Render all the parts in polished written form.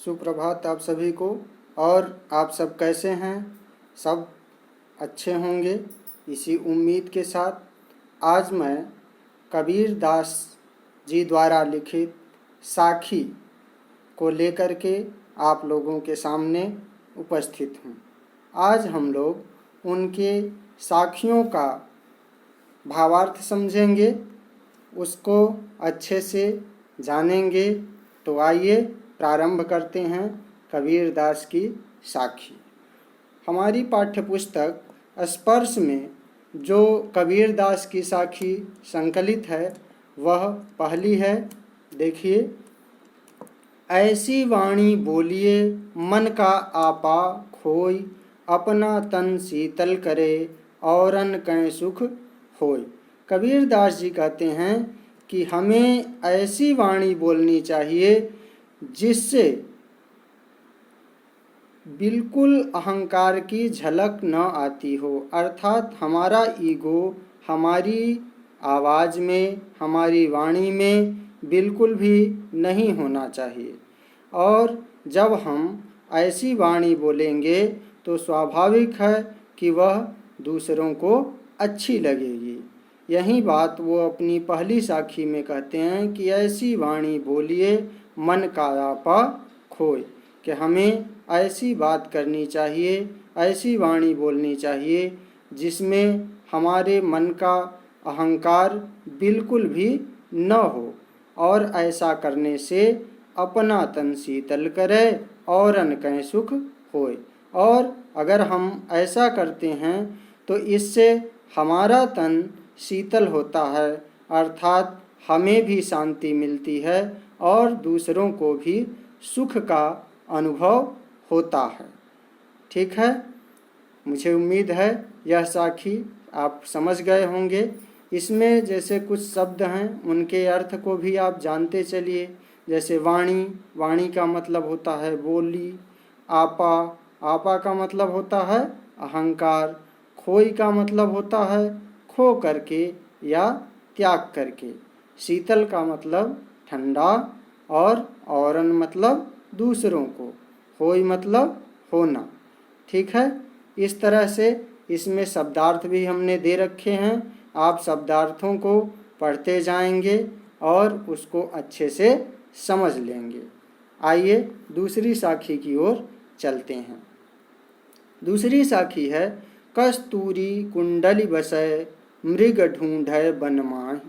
सुप्रभात आप सभी को। और आप सब कैसे हैं? सब अच्छे होंगे इसी उम्मीद के साथ आज मैं कबीर दास जी द्वारा लिखित साखी को लेकर के आप लोगों के सामने उपस्थित हूँ। आज हम लोग उनके साखियों का भावार्थ समझेंगे, उसको अच्छे से जानेंगे। तो आइए प्रारंभ करते हैं कबीर दास की साखी। हमारी पाठ्यपुस्तक स्पर्श में जो कबीर दास की साखी संकलित है वह पहली है। देखिए, ऐसी वाणी बोलिए मन का आपा खोई, अपना तन शीतल करे औरन कै सुख होय। कबीर दास जी कहते हैं कि हमें ऐसी वाणी बोलनी चाहिए जिससे बिल्कुल अहंकार की झलक न आती हो, अर्थात हमारा ईगो हमारी आवाज़ में, हमारी वाणी में बिल्कुल भी नहीं होना चाहिए। और जब हम ऐसी वाणी बोलेंगे तो स्वाभाविक है कि वह दूसरों को अच्छी लगेगी। यही बात वो अपनी पहली साखी में कहते हैं कि ऐसी वाणी बोलिए मन का आपा खोए, कि हमें ऐसी बात करनी चाहिए, ऐसी वाणी बोलनी चाहिए जिसमें हमारे मन का अहंकार बिल्कुल भी न हो, और ऐसा करने से अपना तन शीतल करे औरन कै सुख होए। और अगर हम ऐसा करते हैं तो इससे हमारा तन शीतल होता है, अर्थात हमें भी शांति मिलती है और दूसरों को भी सुख का अनुभव होता है। ठीक है, मुझे उम्मीद है यह साखी आप समझ गए होंगे। इसमें जैसे कुछ शब्द हैं उनके अर्थ को भी आप जानते चलिए। जैसे वाणी, वाणी का मतलब होता है बोली। आपा, आपा का मतलब होता है अहंकार। खोई का मतलब होता है खो करके या त्याग करके। शीतल का मतलब ठंडा, और औरन मतलब दूसरों को, होई मतलब होना। ठीक है, इस तरह से इसमें शब्दार्थ भी हमने दे रखे हैं। आप शब्दार्थों को पढ़ते जाएंगे और उसको अच्छे से समझ लेंगे। आइए दूसरी साखी की ओर चलते हैं। दूसरी साखी है कस्तूरी कुंडली बसै मृग ढूंढै बन माहि,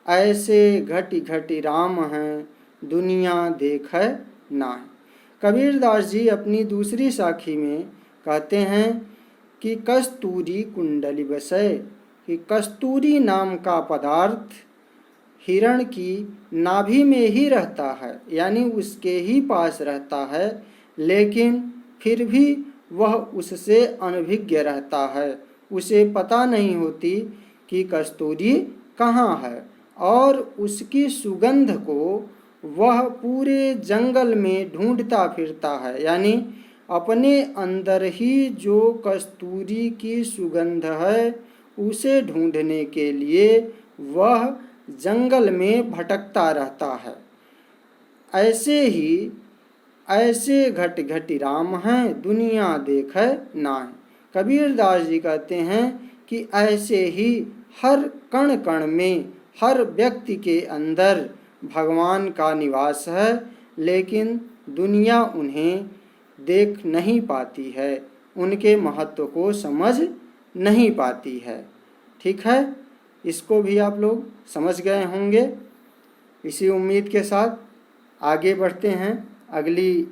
ऐसे घटी घटी राम हैं दुनिया देखै नाहि। कबीर दास जी अपनी दूसरी साखी में कहते हैं कि कस्तूरी कुंडली बसै, कि कस्तूरी नाम का पदार्थ हिरण की नाभि में ही रहता है, यानी उसके ही पास रहता है, लेकिन फिर भी वह उससे अनभिज्ञ रहता है। उसे पता नहीं होती कि कस्तूरी कहाँ है, और उसकी सुगंध को वह पूरे जंगल में ढूंढता फिरता है। यानी अपने अंदर ही जो कस्तूरी की सुगंध है उसे ढूंढने के लिए वह जंगल में भटकता रहता है। ऐसे ही ऐसे घट घटी राम हैं दुनिया देखे नाहि। कबीर दास जी कहते हैं कि ऐसे ही हर कण कण में, हर व्यक्ति के अंदर भगवान का निवास है, लेकिन दुनिया उन्हें देख नहीं पाती है, उनके महत्व को समझ नहीं पाती है। ठीक है, इसको भी आप लोग समझ गए होंगे। इसी उम्मीद के साथ आगे बढ़ते हैं। अगली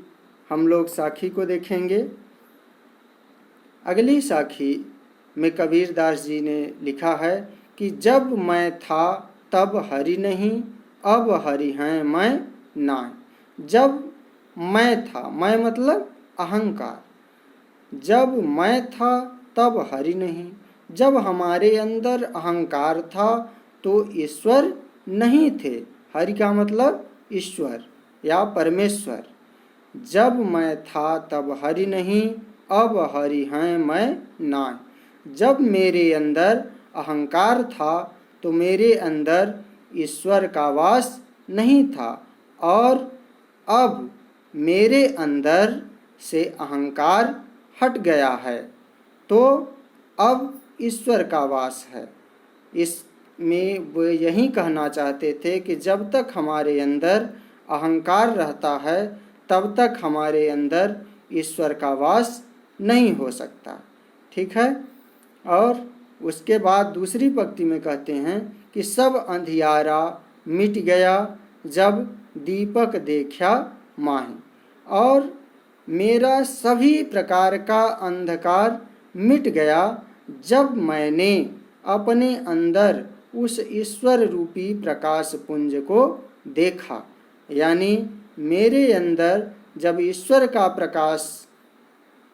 हम लोग साखी को देखेंगे। अगली साखी में कबीर दास जी ने लिखा है कि जब मैं था तब हरि नहीं, अब हरि हैं मैं नाहि। जब मैं था, मैं मतलब अहंकार। जब मैं था तब हरि नहीं, जब हमारे अंदर अहंकार था तो ईश्वर नहीं थे। हरि का मतलब ईश्वर या परमेश्वर। जब मैं था तब हरि नहीं, अब हरि हैं मैं नाहि। जब मेरे अंदर अहंकार था तो मेरे अंदर ईश्वर का वास नहीं था, और अब मेरे अंदर से अहंकार हट गया है, तो अब ईश्वर का वास है। इसमें वो यही कहना चाहते थे कि जब तक हमारे अंदर अहंकार रहता है तब तक हमारे अंदर ईश्वर का वास नहीं हो सकता। ठीक है। और उसके बाद दूसरी पंक्ति में कहते हैं कि सब अंधियारा मिट गया जब दीपक देखा माही, और मेरा सभी प्रकार का अंधकार मिट गया जब मैंने अपने अंदर उस ईश्वर रूपी प्रकाश पुंज को देखा। यानी मेरे अंदर जब ईश्वर का प्रकाश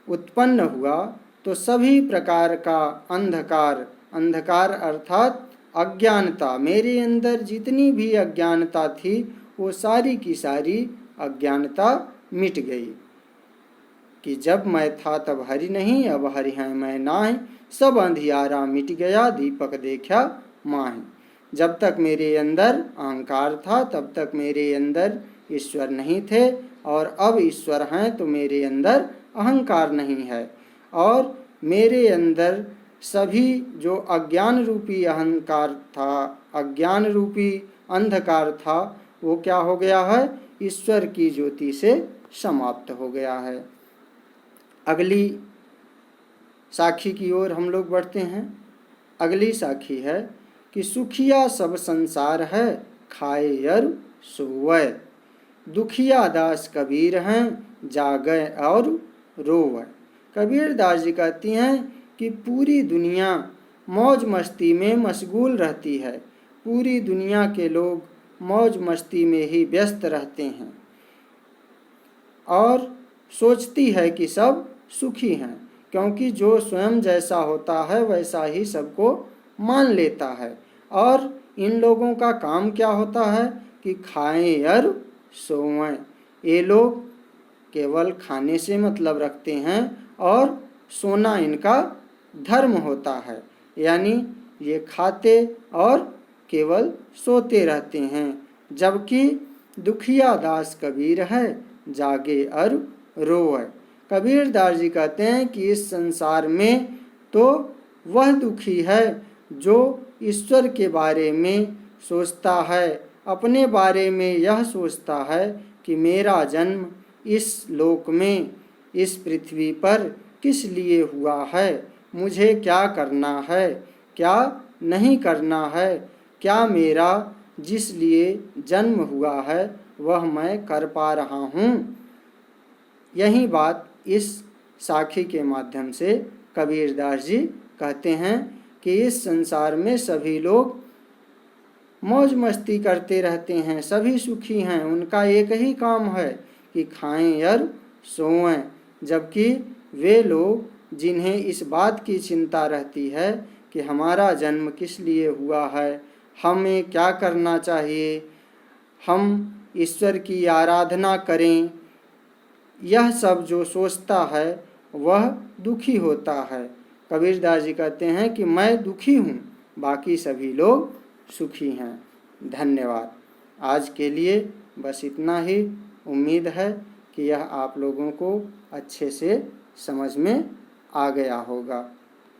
उत्पन्न हुआ तो सभी प्रकार का अंधकार, अंधकार अर्थात अज्ञानता, मेरे अंदर जितनी भी अज्ञानता थी वो सारी की सारी अज्ञानता मिट गई। कि जब मैं था तब हरि नहीं, अब हरि हैं मैं नाहीं, सब अंधियारा मिट गया दीपक देखा माही। जब तक मेरे अंदर अहंकार था तब तक मेरे अंदर ईश्वर नहीं थे, और अब ईश्वर हैं तो मेरे अंदर अहंकार नहीं है, और मेरे अंदर सभी जो अज्ञान रूपी अहंकार था, अज्ञान रूपी अंधकार था, वो क्या हो गया है? ईश्वर की ज्योति से समाप्त हो गया है। अगली साखी की ओर हम लोग बढ़ते हैं। अगली साखी है कि सुखिया सब संसार है, खाए अर सोवै, दुखिया दास कबीर हैं, जागै और रोवै। कबीर दास जी कहती हैं कि पूरी दुनिया मौज मस्ती में मशगूल रहती है, पूरी दुनिया के लोग मौज मस्ती में ही व्यस्त रहते हैं और सोचती है कि सब सुखी हैं, क्योंकि जो स्वयं जैसा होता है वैसा ही सबको मान लेता है। और इन लोगों का काम क्या होता है कि खाएं और सोएं। ये लोग केवल खाने से मतलब रखते हैं और सोना इनका धर्म होता है, यानी ये खाते और केवल सोते रहते हैं। जबकि दुखिया दास कबीर है, जागे और रोए। कबीर दास जी कहते हैं कि इस संसार में तो वह दुखी है जो ईश्वर के बारे में सोचता है, अपने बारे में यह सोचता है कि मेरा जन्म इस लोक में, इस पृथ्वी पर किस लिए हुआ है, मुझे क्या करना है, क्या नहीं करना है, क्या मेरा जिस लिए जन्म हुआ है वह मैं कर पा रहा हूँ। यही बात इस साखी के माध्यम से कबीर दास जी कहते हैं कि इस संसार में सभी लोग मौज मस्ती करते रहते हैं, सभी सुखी हैं, उनका एक ही काम है कि खाएं और सोएं। जबकि वे लोग जिन्हें इस बात की चिंता रहती है कि हमारा जन्म किस लिए हुआ है, हमें क्या करना चाहिए, हम ईश्वर की आराधना करें, यह सब जो सोचता है वह दुखी होता है। कबीर दास जी कहते हैं कि मैं दुखी हूँ, बाकी सभी लोग सुखी हैं। धन्यवाद। आज के लिए बस इतना ही। उम्मीद है कि यह आप लोगों को अच्छे से समझ में आ गया होगा।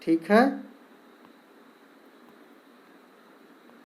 ठीक है।